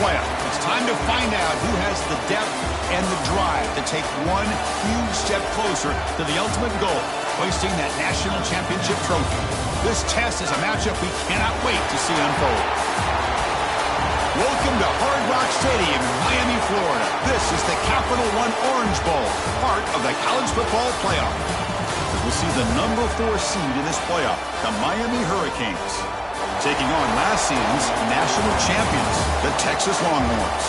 playoff. It's time to find out who has the depth and the drive to take one huge step closer to the ultimate goal, hoisting that national championship trophy. This test is a matchup we cannot wait to see unfold. Welcome to Hard Rock Stadium in Miami, Florida. This is the Capital One Orange Bowl, part of the college football playoff. As we'll see the number 4 seed in this playoff, the Miami Hurricanes, taking on last season's national champions, the Texas Longhorns.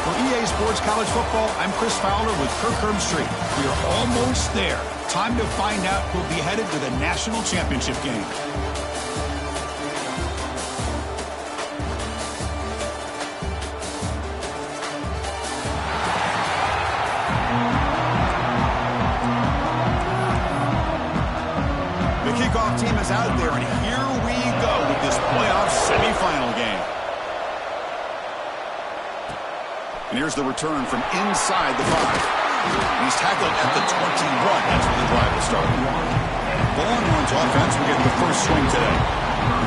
For EA Sports College Football, I'm Chris Fowler with Kirk Herbstreit. We are almost there. Time to find out who'll be headed to the national championship game. The kickoff team is out there, and here we go with this playoff semifinal game. And here's the return from inside the 5. He's tackled at the 21. That's where the drive will start. The Longhorns offense will get the first swing today.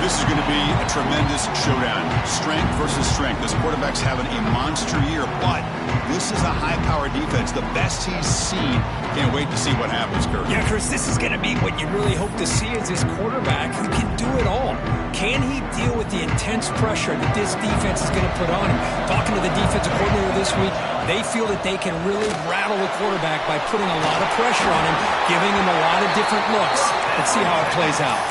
This is going to be a tremendous showdown. Strength versus strength. This quarterback's having a monster year, but this is a high-powered defense, the best he's seen. Can't wait to see what happens, Kurt. Yeah, Chris, this is going to be what you really hope to see as this quarterback who can do it all. Can he deal with the intense pressure that this defense is going to put on him? Talking to the defensive coordinator this week, they feel that they can really rattle the quarterback by putting a lot of pressure on him, giving him a lot of different looks. Let's see how it plays out.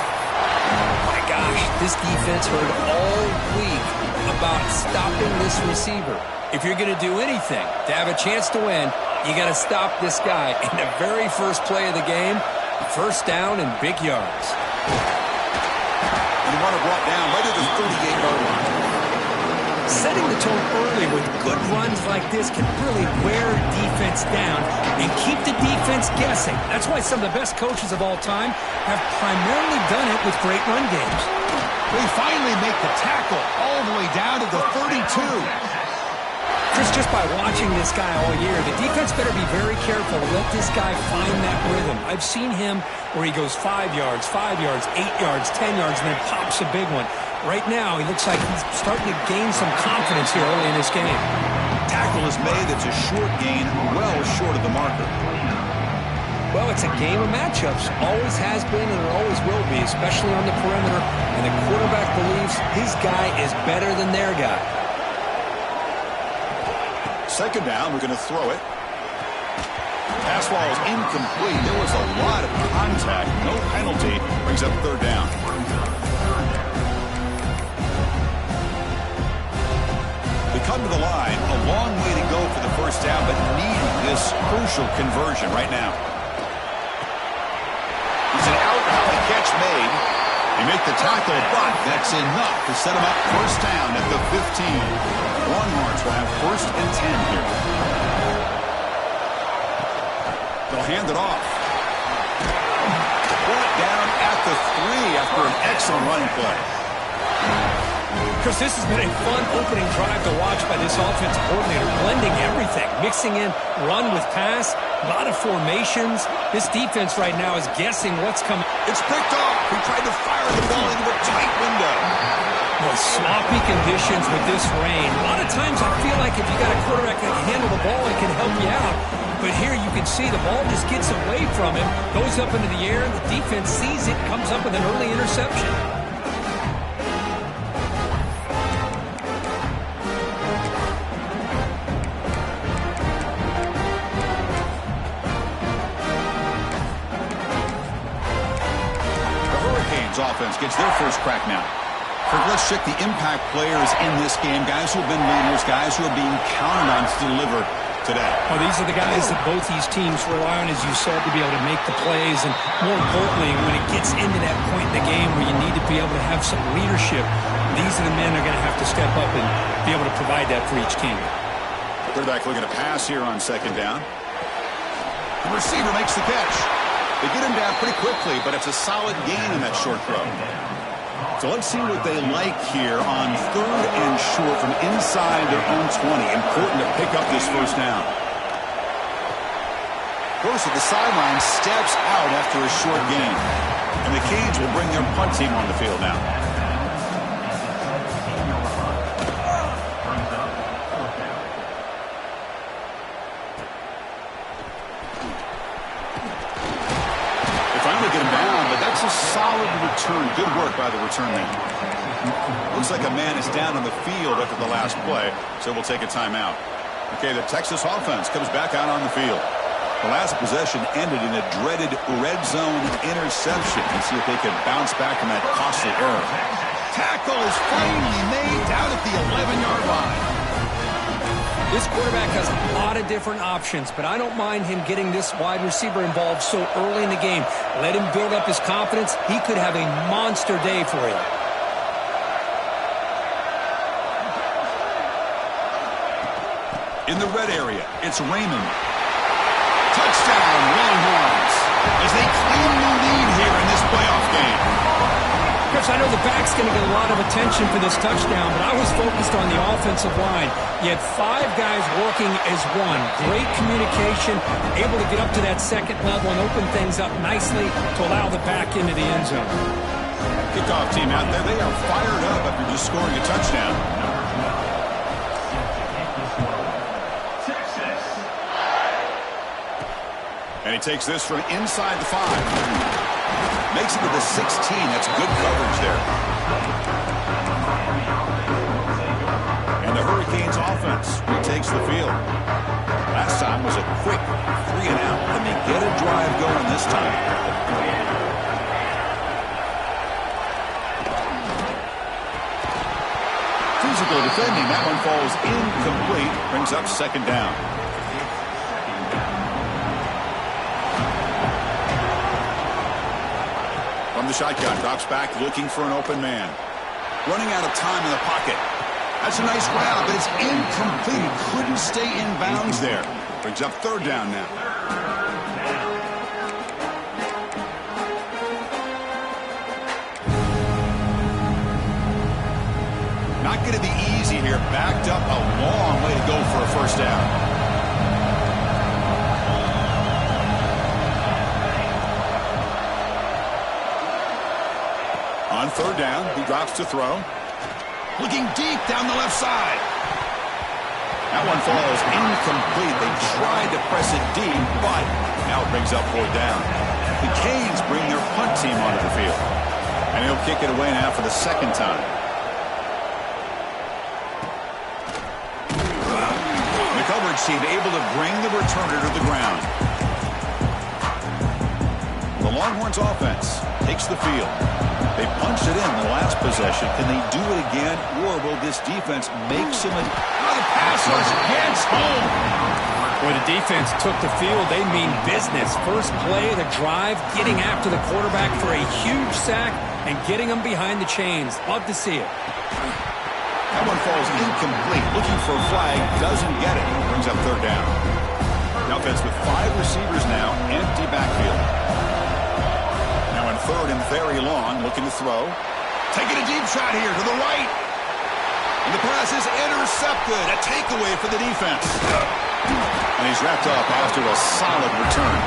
My gosh, this defense heard all week about stopping this receiver. If you're going to do anything to have a chance to win, you got to stop this guy. In the very first play of the game, first down and big yards. And the runner brought down right at the 38-yard line. Setting the tone early with good runs like this can really wear defense down and keep the defense guessing. That's why some of the best coaches of all time have primarily done it with great run games. They finally make the tackle all the way down to the 32. Chris, just by watching this guy all year, the defense better be very careful to let this guy find that rhythm. I've seen him where he goes 5 yards, 8 yards, 10 yards, and then pops a big one. Right now, he looks like he's starting to gain some confidence here early in this game. Tackle is made. It's a short gain, well short of the marker. Well, it's a game of matchups. Always has been and it always will be, especially on the perimeter. And the quarterback believes his guy is better than their guy. Second down, we're going to throw it. Pass ball is incomplete. There was a lot of contact. No penalty. Brings up third down. They come to the line. A long way to go for the first down, but needing this crucial conversion right now. It's an out-and-out catch made. They make the tackle, but that's enough to set them up first down at the 15. Longhorns will have first and 10 here. They'll hand it off. Brought down at the 3 after an excellent running play. Chris, this has been a fun opening drive to watch by this offensive coordinator, blending everything, mixing in run with pass, a lot of formations. This defense right now is guessing what's coming. It's picked off. He tried to fire the ball into a tight window. Boy, sloppy conditions with this rain. A lot of times I feel like if you got a quarterback that can handle the ball, it can help you out. But here you can see the ball just gets away from him, goes up into the air, and the defense sees it, comes up with an early interception. Offense gets their first crack now. Let's check the impact players in this game. Guys who have been leaders, guys who are being counted on to deliver today. Well, these are the guys that both these teams rely on, as you said, to be able to make the plays. And more importantly, when it gets into that point in the game where you need to be able to have some leadership, these are the men that are going to have to step up and be able to provide that for each team. Quarterback looking to pass here on second down. The receiver makes the catch. They get him down pretty quickly, but it's a solid gain in that short throw. So let's see what they like here on third and short from inside their own 20. Important to pick up this first down. Goes to the sideline, steps out after a short gain. And the Canes will bring their punt team on the field now. return. Good work by the return man. Looks like a man is down on the field after the last play, so we'll take a timeout. Okay, the Texas offense comes back out on the field. The last possession ended in a dreaded red zone interception. Let's see if they can bounce back from that costly error. Tackle is finally made down at the 11-yard line. This quarterback has a lot of different options, but I don't mind him getting this wide receiver involved so early in the game. Let him build up his confidence. He could have a monster day for you. In the red area, it's Raymond. Touchdown, Longhorns, as they claim the lead here in this playoff game. Chris, I know the back's going to get a lot of attention for this touchdown, but I was focused on the offensive line. You had 5 guys working as one. Great communication, able to get up to that second level and open things up nicely to allow the back into the end zone. Kickoff team out there, they are fired up after just scoring a touchdown. And he takes this from inside the 5. Makes it to the 16. That's good coverage there. And the Hurricanes offense retakes the field. Last time was a quick 3-and-out. Can they get a drive going this time? Physical defending. That one falls incomplete. Brings up second down. From the shotgun, drops back, looking for an open man. Running out of time in the pocket. That's a nice route, but it's incomplete. He couldn't stay in bounds there. Brings up third down now. Not going to be easy here. Backed up a long way to go for a first down. On third down, he drops to throw. Looking deep down the left side. That one falls incomplete. They tried to press it deep, but now it brings up fourth down. The Canes bring their punt team onto the field. And he'll kick it away now for the second time. The coverage team able to bring the returner to the ground. The Longhorns offense takes the field. They punched it in the last possession. Can they do it again, or will this defense make some... Oh, the pass gets home. When the defense took the field, they mean business. First play of the drive, getting after the quarterback for a huge sack and getting him behind the chains. Love to see it. That one falls incomplete. Looking for a flag, doesn't get it. Brings up third down. The offense with 5 receivers now, empty backfield. Now in third and very long, looking to throw. Taking a deep shot here to the right. And the pass is intercepted. A takeaway for the defense. And he's wrapped up after a solid return.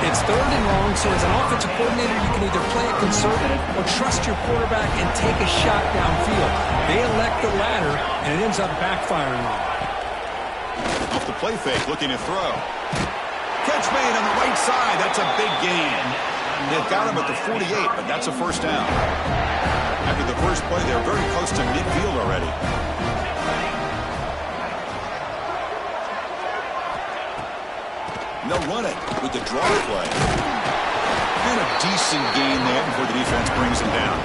It's third and long, so as an offensive coordinator, you can either play it conservative or trust your quarterback and take a shot downfield. They elect the latter, and it ends up backfiring on them. Off the play fake, looking to throw. Catch made on the right side. That's a big gain. They've got him at the 48, but that's a first down. After the first play, they're very close to midfield already. They'll run it with the draw play. And a decent gain there before the defense brings him down.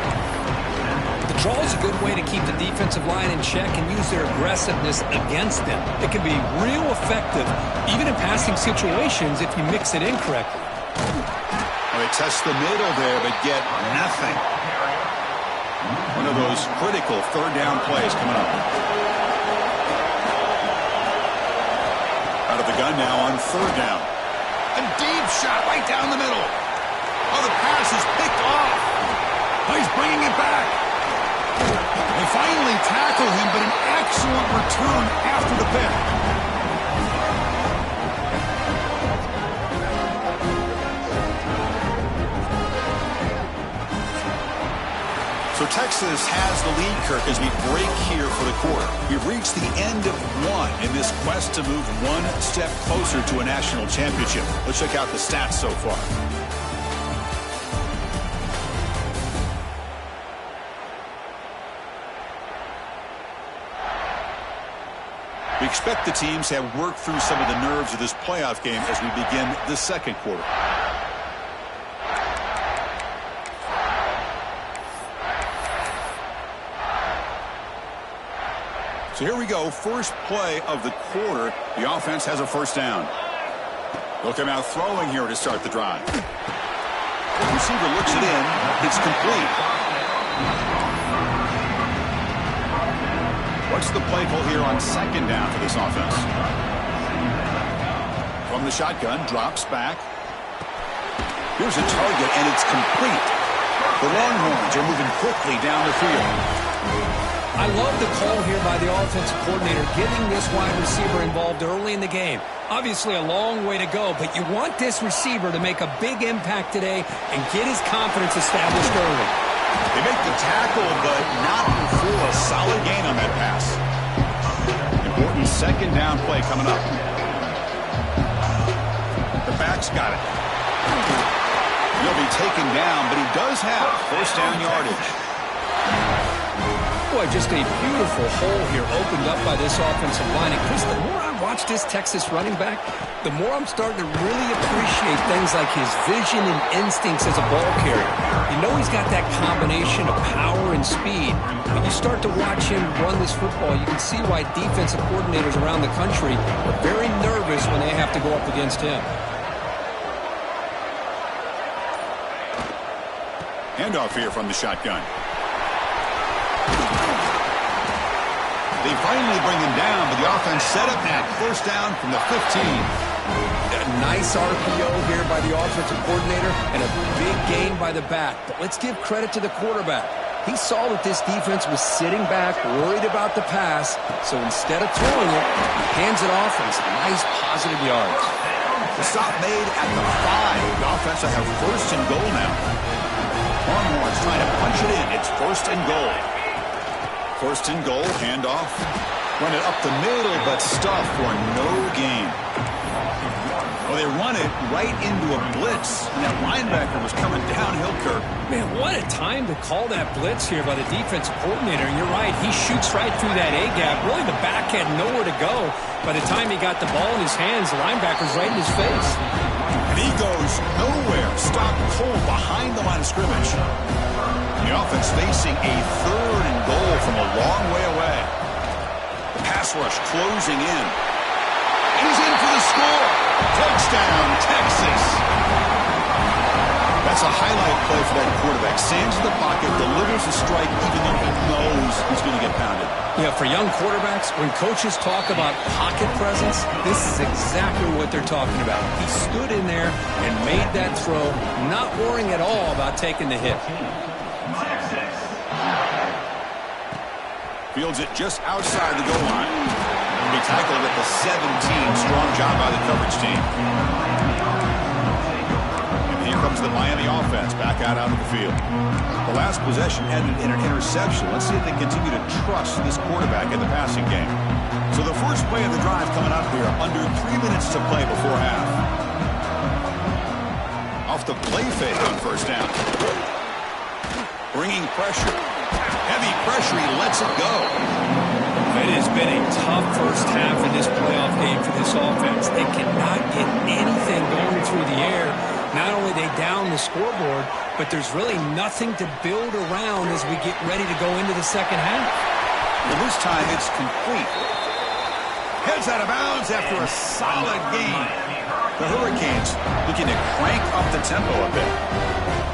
The draw is a good way to keep the defensive line in check and use their aggressiveness against them. It can be real effective, even in passing situations, if you mix it in correctly. Well, they test the middle there, but get nothing. One of those critical third down plays coming up. Out of the gun now on third down. A deep shot right down the middle. Oh, the pass is picked off. Oh, he's bringing it back. They finally tackle him, but an excellent return after the pick. So Texas has the lead, Kirk, as we break here for the quarter. We've reached the end of one in this quest to move one step closer to a national championship. Let's check out the stats so far. We expect the teams to have worked through some of the nerves of this playoff game as we begin the second quarter. So here we go, first play of the quarter. The offense has a first down. They'll come out throwing here to start the drive. The receiver looks it in. It's complete. What's the play call here on second down for this offense? From the shotgun, drops back. Here's a target, and it's complete. The Longhorns are moving quickly down the field. I love the call here by the offensive coordinator, getting this wide receiver involved early in the game. Obviously a long way to go, but you want this receiver to make a big impact today and get his confidence established early. They make the tackle, but not before a solid gain on that pass. Important second down play coming up. The back's got it. He'll be taken down, but he does have first down yardage. Boy, just a beautiful hole here opened up by this offensive line. And Chris, the more I watch this Texas running back, the more I'm starting to really appreciate things like his vision and instincts as a ball carrier. You know he's got that combination of power and speed. When you start to watch him run this football, you can see why defensive coordinators around the country are very nervous when they have to go up against him. Handoff here from the shotgun. They finally bring him down, but the offense set up at first down from the 15. A nice RPO here by the offensive coordinator and a big gain by the back. But let's give credit to the quarterback. He saw that this defense was sitting back, worried about the pass, so instead of throwing it, he hands it off and some nice positive yards. The stop made at the 5. The offense will have first and goal now. Longhorns trying to punch it in. It's first and goal. First and goal, handoff. Run it up the middle, but stuffed for no gain. Well, they run it right into a blitz, and that linebacker was coming downhill, Kirk. Man, what a time to call that blitz here by the defensive coordinator. And you're right, he shoots right through that A-gap. Really, the back had nowhere to go. By the time he got the ball in his hands, the linebacker's right in his face. And he goes nowhere. Stopped cold behind the line of scrimmage. The offense facing a third and goal from a long way away. The pass rush closing in. And he's in for the score. Touchdown, Texas. That's a highlight play for that quarterback. Stands in the pocket, delivers a strike even though he knows he's going to get pounded. Yeah, for young quarterbacks, when coaches talk about pocket presence, this is exactly what they're talking about. He stood in there and made that throw, not worrying at all about taking the hit. Fields it just outside the goal line. He tackled at the 17. Strong job by the coverage team. And here comes the Miami offense back out onto the field. The last possession ended in an interception. Let's see if they continue to trust this quarterback in the passing game. So the first play of the drive coming up here, under 3 minutes to play before half. Off the play fake on first down. Bringing pressure. Heavy pressure, he lets it go. It has been a tough first half in this playoff game for this offense. They cannot get anything going through the air. Not only they down the scoreboard, but there's really nothing to build around as we get ready to go into the second half. Well, this time it's complete. Heads out of bounds after a solid game. The Hurricanes looking to crank up the tempo a bit.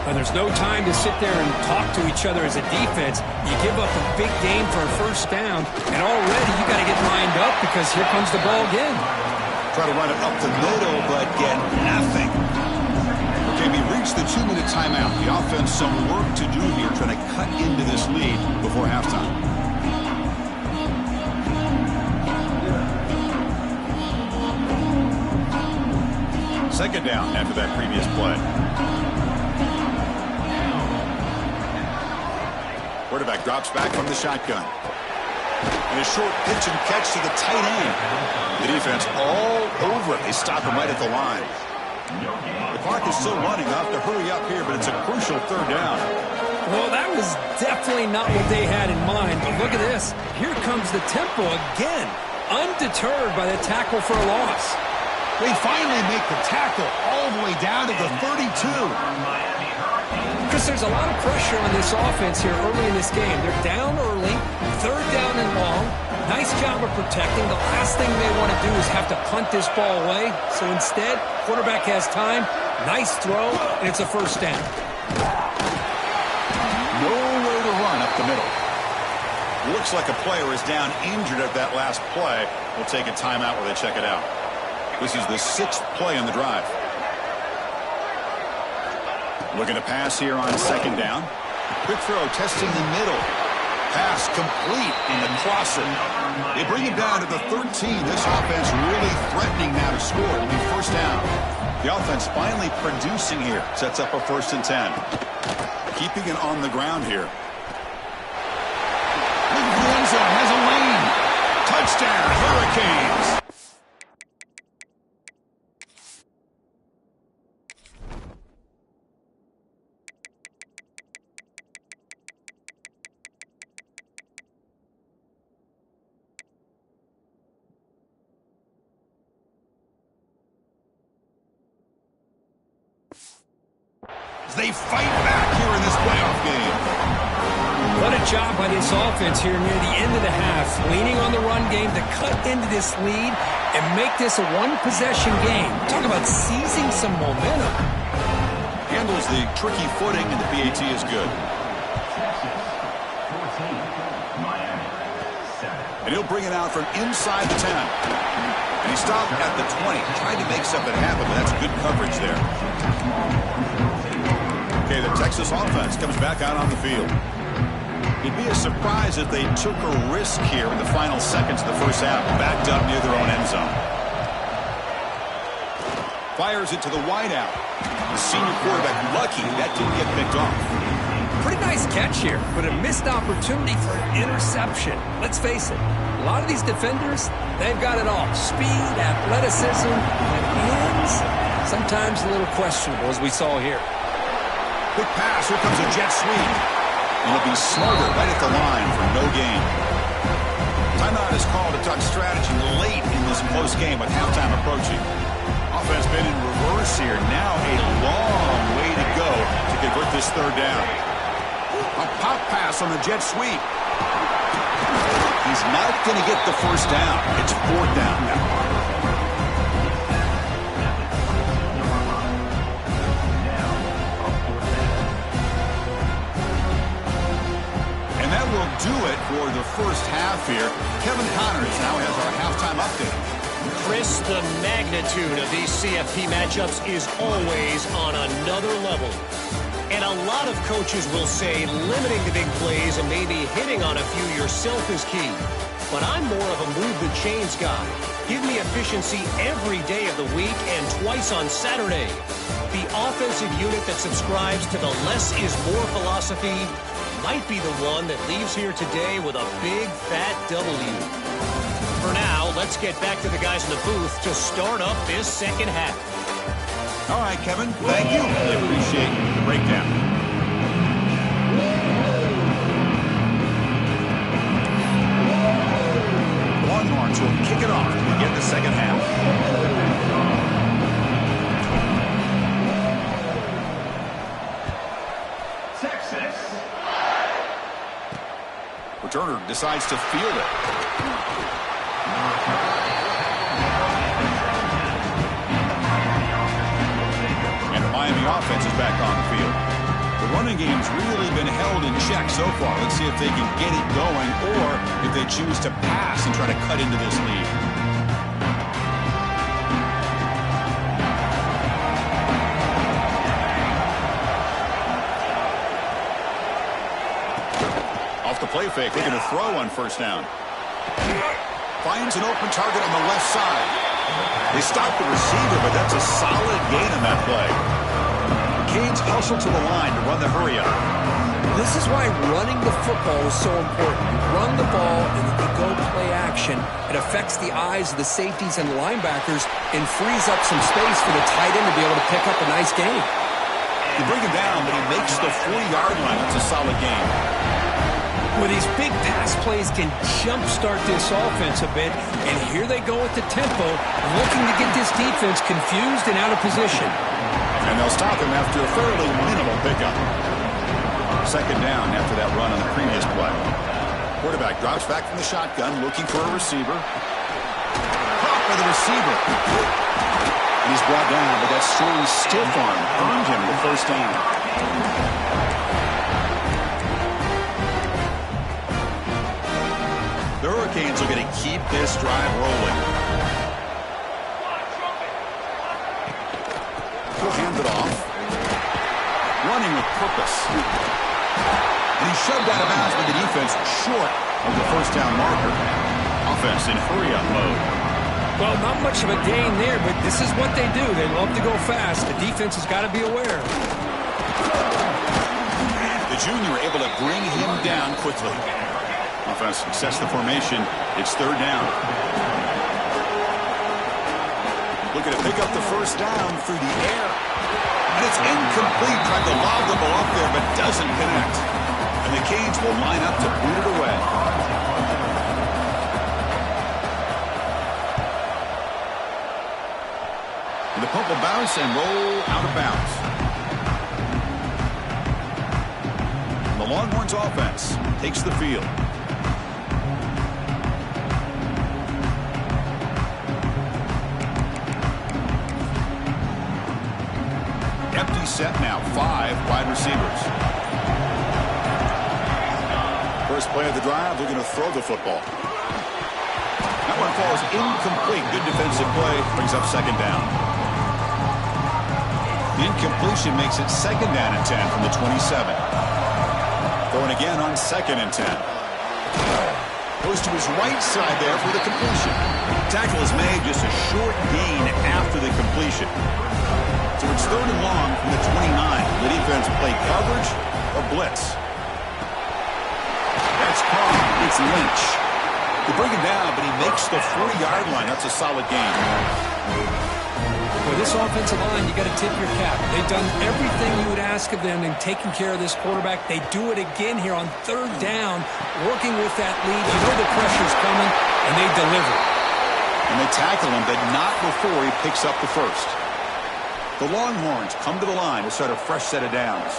And there's no time to sit there and talk to each other as a defense. You give up a big game for a first down, and already you got to get lined up because here comes the ball again. Try to run it up the middle, but get nothing. Okay, we reached the 2-minute timeout. The offense some work to do here, trying to cut into this lead before halftime. Second down after that previous play. Quarterback drops back from the shotgun. And a short pitch and catch to the tight end. The defense all over it. They stop him right at the line. The clock is still running. They'll have to hurry up here, but it's a crucial third down. Well, that was definitely not what they had in mind. But look at this. Here comes the tempo again. undeterred by the tackle for a loss. They finally make the tackle all the way down to the 32. Chris, there's a lot of pressure on this offense here early in this game. They're down early, third down and long. Nice job of protecting. The last thing they want to do is have to punt this ball away. So instead, quarterback has time. Nice throw, and it's a first down. Nowhere to run up the middle. Looks like a player is down injured at that last play. We'll take a timeout while they check it out. This is the 6th play in the drive. Looking to pass here on second down. Quick throw, testing the middle. Pass complete in the crosser. They bring it down to the 13. This offense really threatening now to score. It'll be first down. The offense finally producing here. Sets up a 1st and 10. Keeping it on the ground here. Look at the end zone. Has a lane. Touchdown, Hurricanes. They fight back here in this playoff game. What a job by this offense here near the end of the half. Leaning on the run game to cut into this lead and make this a one-possession game. Talk about seizing some momentum. Handles the tricky footing, and the PAT is good. And he'll bring it out from inside the 10. And he stopped at the 20. Tried to make something happen, but that's good coverage there. Okay, the Texas offense comes back out on the field. It'd be a surprise if they took a risk here in the final seconds of the first half, backed up near their own end zone. Fires it to the wideout. The senior quarterback lucky that didn't get picked off. Pretty nice catch here, but a missed opportunity for an interception. Let's face it, a lot of these defenders, they've got it all. Speed, athleticism, and hands, sometimes a little questionable, as we saw here. Quick pass. Here comes a jet sweep. And it'll be smothered right at the line for no gain. Timeout is called to talk strategy late in this close game with halftime approaching. Offense been in reverse here. Now a long way to go to convert this third down. A pop pass on the jet sweep. He's not going to get the first down. It's 4th down now. Will do it for the first half here. Kevin Connors now has our halftime update. Chris, the magnitude of these CFP matchups is always on another level. And a lot of coaches will say limiting the big plays and maybe hitting on a few yourself is key. But I'm more of a move the chains guy. Give me efficiency every day of the week and twice on Saturday. The offensive unit that subscribes to the less is more philosophy might be the one that leaves here today with a big, fat W. For now, let's get back to the guys in the booth to start up this second half. All right, Kevin, thank you. I appreciate the breakdown. Longhorns will kick it off to begin the second half. Turner decides to field it. And the Miami offense is back on the field. The running game's really been held in check so far. Let's see if they can get it going or if they choose to pass and try to cut into this lead. The play fake. They're going to throw on first down. Finds an open target on the left side. They stop the receiver, but that's a solid gain on that play. Canes hustle to the line to run the hurry up. This is why running the football is so important. You run the ball and then you go play action. It affects the eyes of the safeties and the linebackers and frees up some space for the tight end to be able to pick up a nice gain. You bring him down, but he makes the 40-yard line. That's a solid gain. Well, these big pass plays can jumpstart this offense a bit, and here they go at the tempo, looking to get this defense confused and out of position. And they'll stop him after a fairly minimal pickup. Second down after that run on the previous play. Quarterback drops back from the shotgun, looking for a receiver. Caught by the receiver. He's brought down, but that strong stiff arm earned him the first down. The Hurricanes are going to keep this drive rolling. He'll hand it off. Running with purpose. And he's shoved out of bounds by the defense short of the first down marker. Offense in hurry-up mode. Well, not much of a gain there, but this is what they do. They love to go fast. The defense has got to be aware. The junior able to bring him down quickly. Offense sets the formation. It's third down. Looking to pick up the first down through the air. And it's incomplete. Tried to lob the ball up there, but doesn't connect. And the Canes will line up to boot it away. And the pump will bounce and roll out of bounds. And the Longhorns offense takes the field. Empty set now. 5 wide receivers. First play of the drive, they're going to throw the football. That one falls incomplete. Good defensive play. Brings up second down. The incompletion makes it second down and 10 from the 27. Throwing again on second and 10. Goes to his right side there for the completion. Tackle is made, just a short gain after the completion. So it's third and long from the 29. The defense play coverage or blitz. That's caught. It's Lynch. They bring him down, but he makes the 40-yard line. That's a solid gain. For this offensive line, you got to tip your cap. They've done everything you would ask of them in taking care of this quarterback. They do it again here on third down, working with that lead. You know the pressure's coming, and they deliver. And they tackle him, but not before he picks up the first. The Longhorns come to the line to start a fresh set of downs.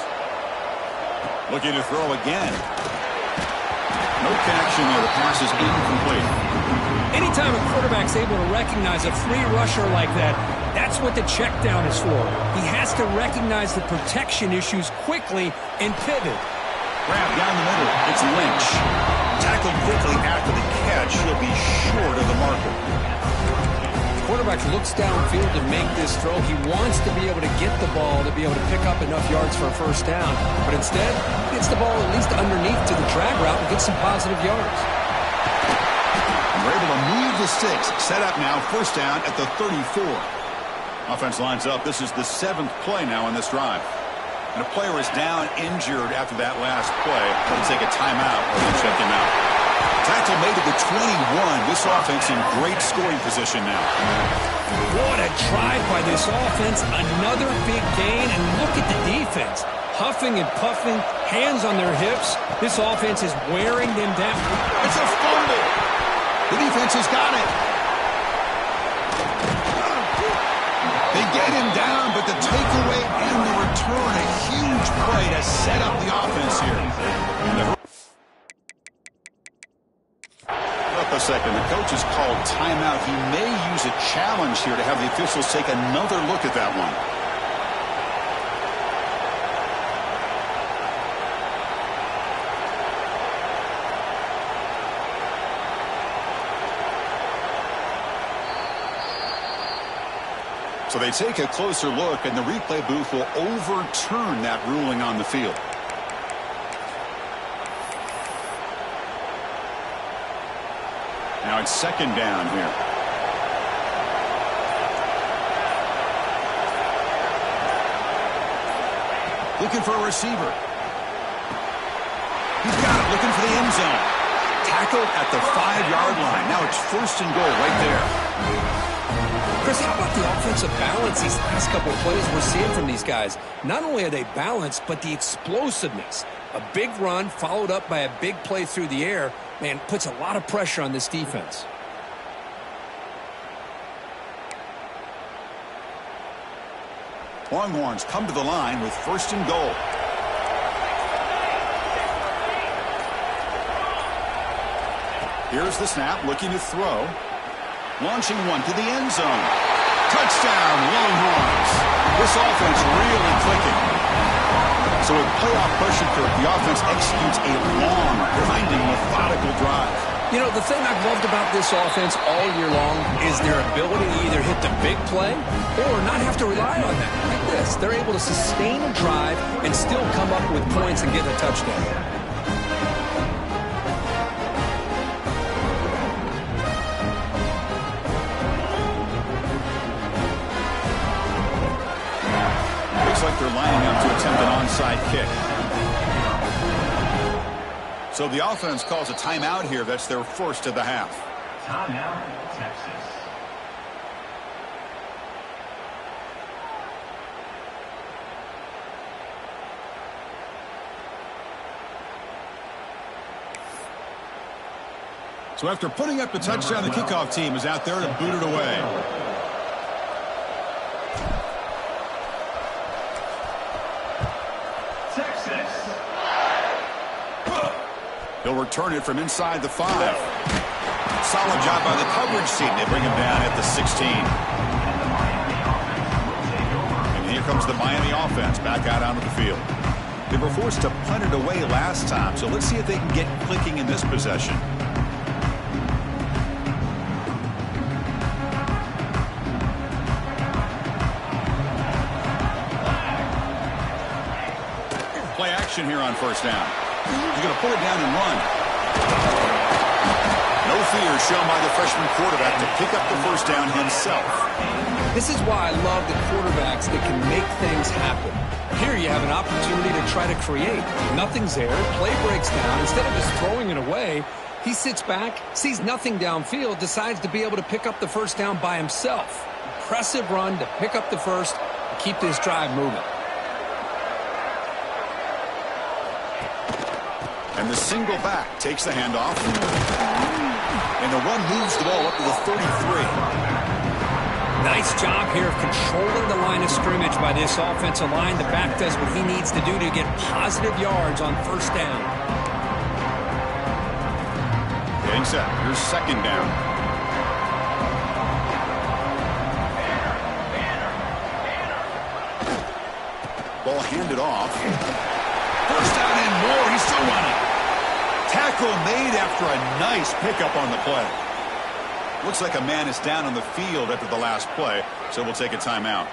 Looking to throw again. No connection there. The pass is incomplete. Anytime a quarterback's able to recognize a free rusher like that, that's what the check down is for. He has to recognize the protection issues quickly and pivot. Grab down the middle. It's Lynch. Tackled quickly after the catch. He'll be short of the marker. Quarterback looks downfield to make this throw. He wants to be able to get the ball to be able to pick up enough yards for a first down. But instead, he gets the ball at least underneath to the drag route and gets some positive yards. And we're able to move the sticks. Set up now, first down at the 34. Offense lines up. This is the 7th play now on this drive. And a player is down injured after that last play. They'll take a timeout or they'll check him out. Tackle made to the 21. This offense in great scoring position now. What a drive by this offense. Another big gain, and look at the defense. Huffing and puffing, hands on their hips. This offense is wearing them down. It's a fumble. The defense has got it. They get him down, but the takeaway and the return, a huge play to set up the offense here. A second. The coach has called timeout. He may use a challenge here to have the officials take another look at that one. So they take a closer look, and the replay booth will overturn that ruling on the field. Now it's second down here. Looking for a receiver. He's got it, looking for the end zone. tackled at the 5-yard line. Now it's 1st and goal right there. Chris, how about the offensive balance these last couple of plays we're seeing from these guys? Not only are they balanced, but the explosiveness. A big run followed up by a big play through the air, man, puts a lot of pressure on this defense. Longhorns come to the line with 1st and goal. Here's the snap, looking to throw. Launching one to the end zone. Touchdown, Longhorns. This offense really clicking. So with playoff pressure, the offense executes a long, grinding, methodical drive. You know, the thing I've loved about this offense all year long is their ability to either hit the big play or not have to rely on that. Like this, they're able to sustain a drive and still come up with points and get a touchdown. Like they're lining up to attempt an onside kick. So the offense calls a timeout here. That's their first of the half. Timeout, Texas. So after putting up the touchdown, the kickoff team is out there to boot it away. He'll return it from inside the 5. Solid job by the coverage team. They bring him down at the 16. And here comes the Miami offense back out onto the field. They were forced to punt it away last time, so let's see if they can get clicking in this possession. Play action here on 1st down. He's going to pull it down and run. No fear shown by the freshman quarterback to pick up the 1st down himself. This is why I love the quarterbacks that can make things happen. Here you have an opportunity to try to create. Nothing's there. Play breaks down. Instead of just throwing it away, he sits back, sees nothing downfield, decides to be able to pick up the 1st down by himself. Impressive run to pick up the 1st and keep this drive moving. And the single back takes the handoff. And the run moves the ball up to the 33. Nice job here of controlling the line of scrimmage by this offensive line. The back does what he needs to do to get positive yards on 1st down. Getting set. Here's 2nd down. Ball handed off. 1st down and more. He's still running. Tackle made after a nice pickup on the play. Looks like a man is down on the field after the last play, so we'll take a timeout.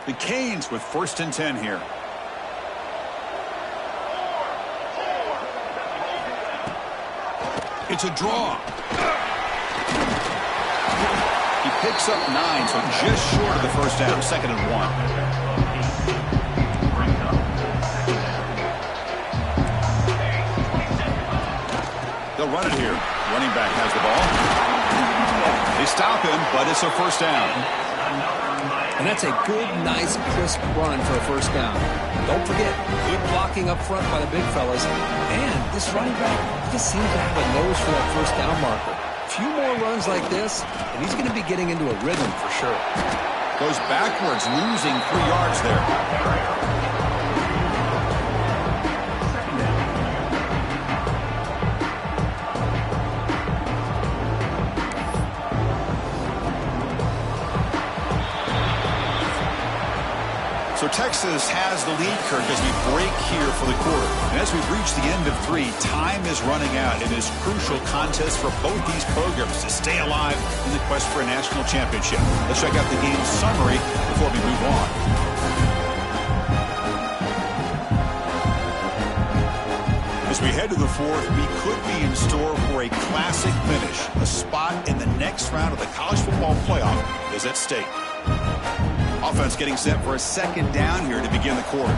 The Canes with 1st and 10 here. It's a draw. He picks up 9, so just short of the 1st down, 2nd and 1. They'll run it here. Running back has the ball. They stop him, but it's a 1st down. And that's a good, nice, crisp run for a 1st down. Don't forget, good blocking up front by the big fellas. And this running back just seems to have a nose for that 1st down marker. A few more runs like this, and he's going to be getting into a rhythm for sure. Goes backwards, losing 3 yards there. So Texas has the lead, Kirk, as we break here for the quarter. And as we've reached the end of 3, time is running out in this crucial contest for both these programs to stay alive in the quest for a national championship. Let's check out the game summary before we move on. The As we head to the fourth, we could be in store for a classic finish. A spot in the next round of the college football playoff is at stake. Offense getting set for a second down here to begin the quarter.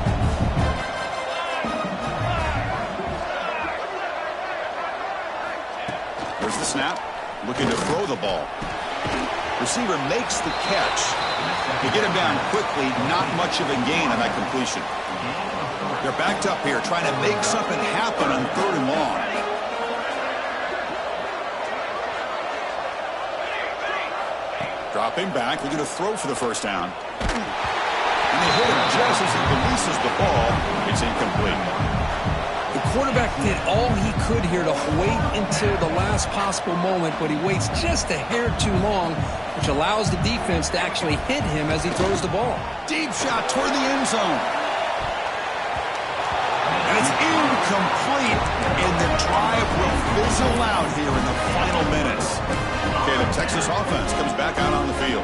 There's the snap. Looking to throw the ball. Receiver makes the catch. You get him down quickly, not much of a gain on that completion. They're backed up here, trying to make something happen on 3rd and long. Dropping back, looking to throw for the first down. And they hit him just as he releases the ball. It's incomplete. The quarterback did all he could here to wait until the last possible moment, but he waits just a hair too long, which allows the defense to actually hit him as he throws the ball. Deep shot toward the end zone. And it's incomplete, and the drive will fizzle out here in the final minutes. Okay, the Texas offense comes back out on the field.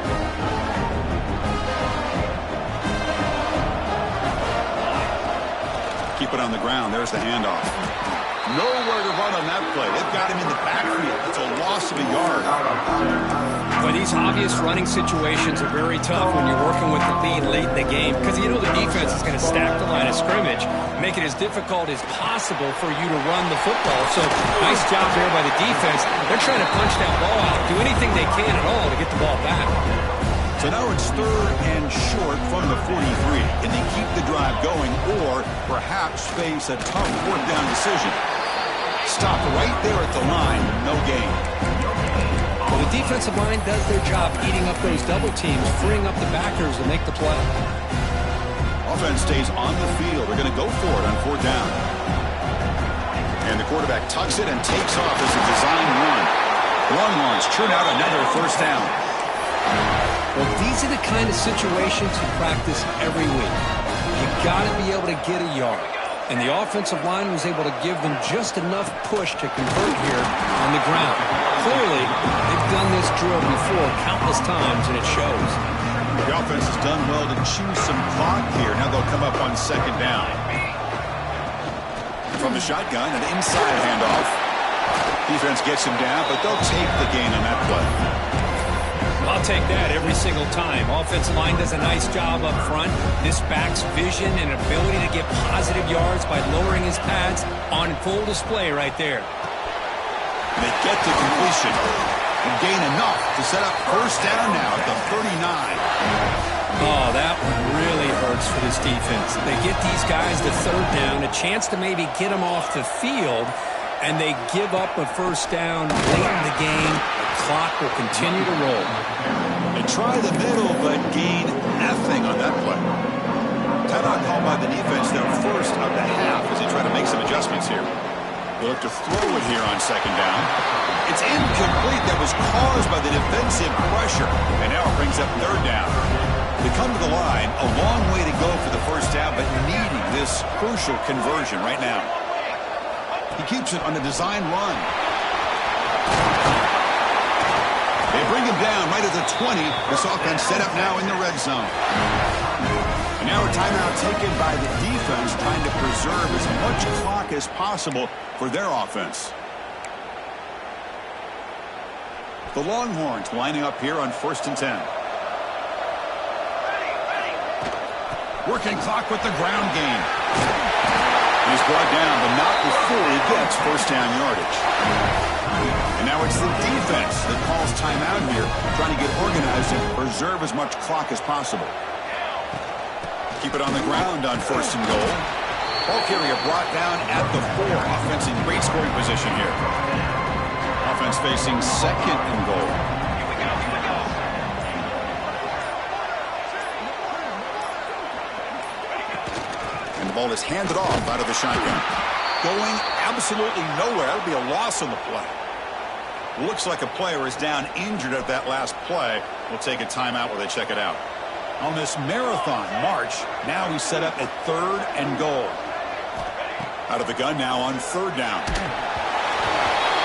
Keep it on the ground. There's the handoff. Nowhere to run on that play. They've got him in the backfield. It's a loss of a yard. But these obvious running situations are very tough when you're working with the lead late in the game, because you know the defense is going to stack the line of scrimmage, make it as difficult as possible for you to run the football. So nice job there by the defense. They're trying to punch that ball out, do anything they can at all to get the ball back. So now it's 3rd and short from the 43. Can they keep the drive going or perhaps face a tough 4th down decision? Stop right there at the line. No gain. Well, the defensive line does their job eating up those double teams, freeing up the backers to make the play. Offense stays on the field. They're going to go for it on 4th down. And the quarterback tucks it and takes off as a design run. Longhorns churn out another 1st down. Well, these are the kind of situations you practice every week. You got to be able to get a yard. And the offensive line was able to give them just enough push to convert here on the ground. Clearly, they've done this drill before countless times, and it shows. The offense has done well to chew some clock here. Now they'll come up on 2nd down. From the shotgun, an inside handoff. Defense gets him down, but they'll take the gain on that play. I'll take that every single time. Offensive line does a nice job up front. This back's vision and ability to get positive yards by lowering his pads on full display right there. And they get to completion and gain enough to set up 1st down now at the 39. Oh, that one really hurts for this defense. They get these guys to 3rd down, a chance to maybe get them off the field, and they give up a 1st down late in the game. The clock will continue to roll. They try the middle, but gain nothing on that play. Timeout called by the defense, their first of the half, as they try to make some adjustments here. They look to throw it here on 2nd down. It's incomplete. That was caused by the defensive pressure, and now it brings up 3rd down. They come to the line, a long way to go for the 1st down, but needing this crucial conversion right now. He keeps it on a design run. They bring him down right at the 20. This offense set up now in the red zone. And now a timeout taken by the defense, trying to preserve as much clock as possible for their offense. The Longhorns lining up here on 1st and 10. Working clock with the ground game. He's brought down, but not before he gets 1st down yardage. And now it's the defense that calls timeout here, trying to get organized and preserve as much clock as possible. Keep it on the ground on 1st and goal. Ball carrier brought down at the 4. Offense in great scoring position here. Offense facing 2nd and goal. And the ball is handed off out of the shotgun. Going absolutely nowhere. That would be a loss on the play. Looks like a player is down injured at that last play. We'll take a timeout while they check it out. On this marathon march, now we set up at 3rd and goal. Out of the gun now on 3rd down.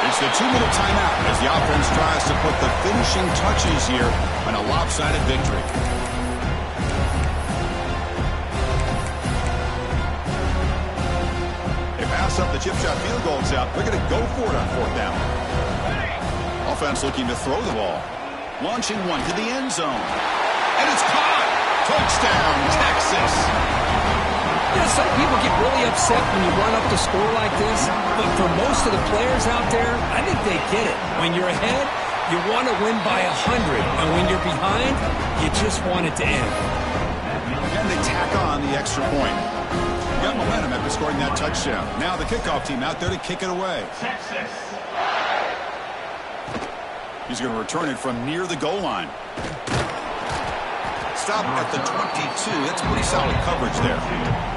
It's the 2-minute timeout as the offense tries to put the finishing touches here on a lopsided victory. They pass toss up the chip shot field goal out. They're going to go for it on 4th down. Offense looking to throw the ball. Launching one to the end zone. And it's caught. Touchdown, Texas. Yeah, some people get really upset when you run up the score like this, but for most of the players out there, I think they get it. When you're ahead, you want to win by 100, and when you're behind, you just want it to end. And they tack on the extra point. Got momentum after scoring that touchdown. Now the kickoff team out there to kick it away. Texas. He's going to return it from near the goal line. Stop at the 22. That's pretty solid coverage there.